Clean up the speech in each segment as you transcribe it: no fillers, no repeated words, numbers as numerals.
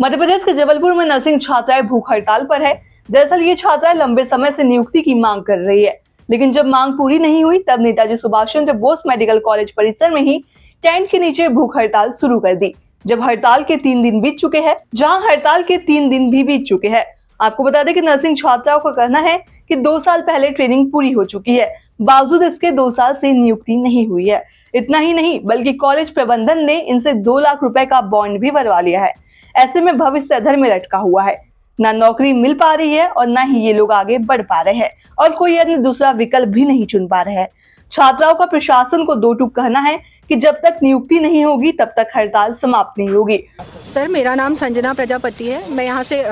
मध्य प्रदेश के जबलपुर में नर्सिंग छात्राएं भूख हड़ताल पर है। दरअसल ये छात्राएं लंबे समय से नियुक्ति की मांग कर रही है, लेकिन जब मांग पूरी नहीं हुई तब नेताजी सुभाष चंद्र बोस मेडिकल कॉलेज परिसर में ही टेंट के नीचे भूख हड़ताल शुरू कर दी। जब हड़ताल के 3 दिन बीत चुके हैं, जहां हड़ताल के 3 दिन भी बीत चुके हैं। आपको बता दें कि नर्सिंग छात्राओं का कहना है कि 2 साल पहले ट्रेनिंग पूरी हो चुकी है, बावजूद इसके 2 साल से नियुक्ति नहीं हुई है। इतना ही नहीं बल्कि कॉलेज प्रबंधन ने इनसे 2 लाख रुपए का बॉन्ड भी भरवा लिया है। ऐसे में भविष्य अधर में लटका हुआ है, ना नौकरी मिल पा रही है और ना ही ये लोग आगे बढ़ पा रहे हैं और कोई अन्य दूसरा विकल्प भी नहीं चुन पा रहे हैं। छात्राओं का प्रशासन को 2 टूक कहना है कि जब तक नियुक्ति नहीं होगी तब तक हड़ताल समाप्त नहीं होगी। सर, मेरा नाम संजना प्रजापति है। मैं यहाँ से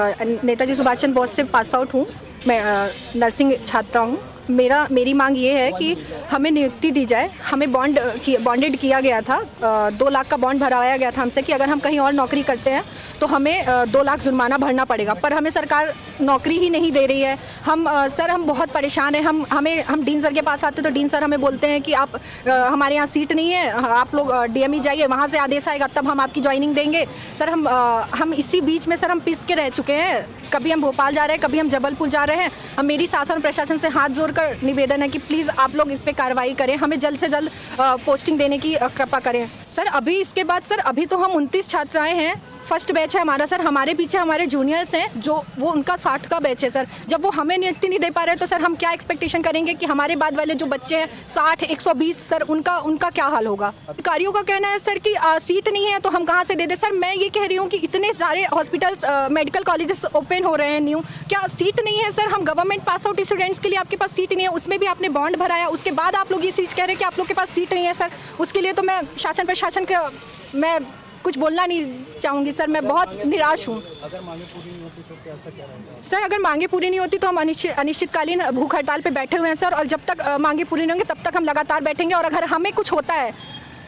नेताजी सुभाष चंद्र बोस से पास आउट हूँ। मैं नर्सिंग छात्रा हूँ। मेरी मांग ये है कि हमें नियुक्ति दी जाए। हमें बॉन्डेड किया गया था, 2 लाख का बॉन्ड भरवाया गया था हमसे कि अगर हम कहीं और नौकरी करते हैं तो हमें 2 लाख जुर्माना भरना पड़ेगा, पर हमें सरकार नौकरी ही नहीं दे रही है। हम बहुत परेशान हैं। हम डीन सर के पास आते तो डीन सर हमें बोलते हैं कि आप हमारे यहाँ सीट नहीं है, आप लोग DME जाइए, वहाँ से आदेश आएगा तब हम आपकी ज्वाइनिंग देंगे। सर, हम इसी बीच में सर हम पिस के रह चुके हैं। कभी हम भोपाल जा रहे हैं, कभी हम जबलपुर जा रहे हैं। हम मेरी शासन प्रशासन से हाथ जोड़कर निवेदन है कि प्लीज़ आप लोग इस पे कार्रवाई करें, हमें जल्द से जल्द पोस्टिंग देने की कृपा करें। सर, अभी इसके बाद सर अभी तो हम 29 छात्राएं हैं, फर्स्ट बैच है हमारा। सर, हमारे पीछे हमारे जूनियर्स हैं जो वो उनका 60 का बैच है। सर, जब वो हमें नियुक्ति नहीं दे पा रहे तो सर हम क्या एक्सपेक्टेशन करेंगे कि हमारे बाद वाले जो बच्चे हैं 60, 120, सर उनका क्या हाल होगा। अधिकारियों का कहना है सर कि सीट नहीं है तो हम कहाँ से दे दें। सर, मैं ये कह रही हूँ कि इतने सारे हॉस्पिटल्स, मेडिकल कॉलेजेस ओपन हो रहे हैं न्यू, क्या सीट नहीं है। सर, हम गवर्नमेंट पास आउट स्टूडेंट्स के लिए आपके पास सीट नहीं है, उसमें भी आपने बॉन्ड भराया, उसके बाद आप लोग ये चीज़ कह रहे हैं कि आप लोग के पास सीट नहीं है। सर, उसके लिए तो मैं शासन प्रशासन के मैं कुछ बोलना नहीं चाहूँगी। सर, मैं बहुत निराश हूँ। अगर मांगे पूरी नहीं होती तो कैसा क्या रहेगा? सर, अगर मांगे पूरी नहीं होती तो हम अनिश्चितकालीन भूख हड़ताल पे बैठे हुए हैं सर, और जब तक मांगे पूरी नहीं होंगी तब तक हम लगातार बैठेंगे। और अगर हमें कुछ होता है,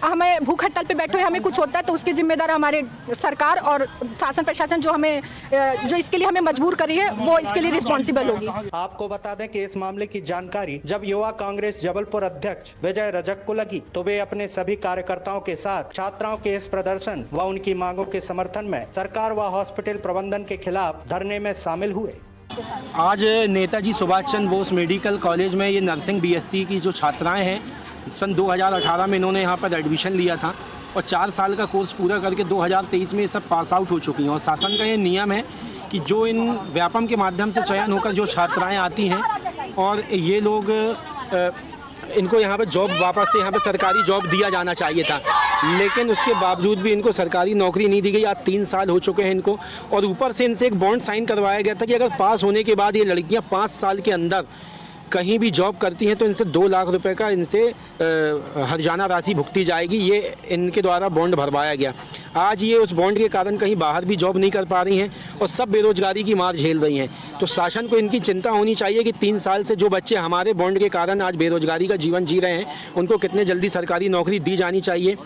हमें भूख हड़ताल पे बैठे हुए हमें कुछ होता है तो उसकी जिम्मेदार हमारे सरकार और शासन प्रशासन जो इसके लिए हमें मजबूर करी है वो इसके लिए रिस्पॉन्सिबल होगी। आपको बता दें कि इस मामले की जानकारी जब युवा कांग्रेस जबलपुर अध्यक्ष विजय रजक को लगी तो वे अपने सभी कार्यकर्ताओं के साथ छात्राओं के इस प्रदर्शन व उनकी मांगों के समर्थन में सरकार व हॉस्पिटल प्रबंधन के खिलाफ धरने में शामिल हुए। आज नेताजी सुभाष चंद्र बोस मेडिकल कॉलेज में ये नर्सिंग BSc की जो छात्राएं हैं, सन 2018 में इन्होंने यहाँ पर एडमिशन लिया था और 4 साल का कोर्स पूरा करके 2023 में ये सब पास आउट हो चुकी हैं। और शासन का ये नियम है कि जो इन व्यापम के माध्यम से चयन होकर जो छात्राएं आती हैं और ये लोग इनको यहाँ पर जॉब वापस से यहाँ पर सरकारी जॉब दिया जाना चाहिए था, लेकिन उसके बावजूद भी इनको सरकारी नौकरी नहीं दी गई। आज 3 साल हो चुके हैं इनको, और ऊपर से इनसे एक बॉन्ड साइन करवाया गया था कि अगर पास होने के बाद ये लड़कियाँ 5 साल के अंदर कहीं भी जॉब करती हैं तो इनसे 2 लाख रुपए का इनसे हर्जाना राशि भुगती जाएगी। ये इनके द्वारा बॉन्ड भरवाया गया। आज ये उस बॉन्ड के कारण कहीं बाहर भी जॉब नहीं कर पा रही हैं और सब बेरोजगारी की मार झेल रही हैं। तो शासन को इनकी चिंता होनी चाहिए कि 3 साल से जो बच्चे हमारे बॉन्ड के कारण आज बेरोजगारी का जीवन जी रहे हैं उनको कितने जल्दी सरकारी नौकरी दी जानी चाहिए।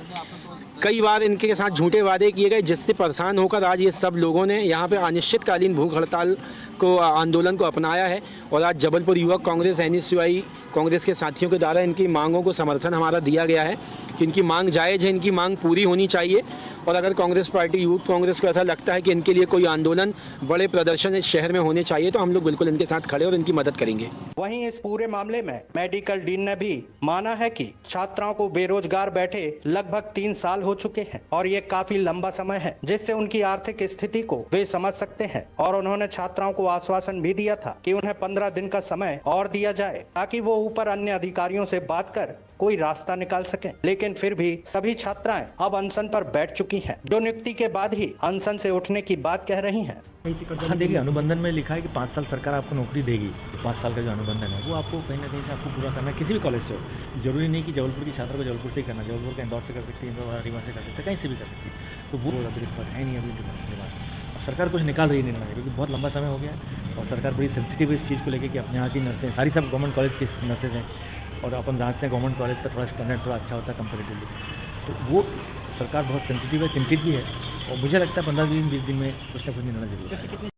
कई बार इनके साथ झूठे वादे किए गए जिससे परेशान होकर आज ये सब लोगों ने यहाँ पे अनिश्चितकालीन भूख हड़ताल को आंदोलन को अपनाया है। और आज जबलपुर युवक कांग्रेस NSUI कांग्रेस के साथियों के द्वारा इनकी मांगों को समर्थन हमारा दिया गया है कि इनकी मांग जायज़ है, इनकी मांग पूरी होनी चाहिए। और अगर कांग्रेस पार्टी यूथ कांग्रेस को ऐसा लगता है कि इनके लिए कोई आंदोलन, बड़े प्रदर्शन इस शहर में होने चाहिए तो हम लोग बिल्कुल इनके साथ खड़े और इनकी मदद करेंगे। वहीं इस पूरे मामले में मेडिकल डीन ने भी माना है कि छात्राओं को बेरोजगार बैठे लगभग 3 साल हो चुके हैं और ये काफी लंबा समय है जिससे उनकी आर्थिक स्थिति को वे समझ सकते हैं। और उन्होंने छात्राओं को आश्वासन भी दिया था कि उन्हें 15 दिन का समय और दिया जाए ताकि वो ऊपर अन्य अधिकारियों से बात कर कोई रास्ता निकाल सके। लेकिन फिर भी सभी छात्राएं अब अनशन पर बैठ चुकी हैं, जो नियुक्ति के बाद ही अनशन से उठने की बात कह रही हैं। हाँ, देखिए, अनुबंधन में लिखा है कि 5 साल सरकार आपको नौकरी देगी। 5 साल का जो अनुबंधन है वो आपको कहीं ना कहीं से आपको पूरा करना है, किसी भी कॉलेज से हो। जरूरी नहीं कि जबलपुर की छात्र को जबलपुर से ही करना, जबलपुर का इंदौर से कर सकती है, इंदौर रीवा से कर सकते हैं, कहीं से भी कर सकती है। तो वो अतिरिक्त है नहीं अभी अब सरकार कुछ निकाल रही है निर्णय, क्योंकि बहुत लंबा समय हो गया और सरकार बड़ी सेंसिटिव है इस चीज़ को लेकर कि अपने यहाँ की नर्सें सारी सब गवर्नमेंट कॉलेज की नर्सेज हैं और अपन जानते हैं गवर्नमेंट कॉलेज का थोड़ा स्टैंडर्ड थोड़ा अच्छा होता है कंपेरेटिवली। तो वो सरकार बहुत सेंसिटिव है, चिंतित भी है और मुझे लगता है 15 दिन 20 दिन में कुछ ना कुछ निर्णय जरूर है।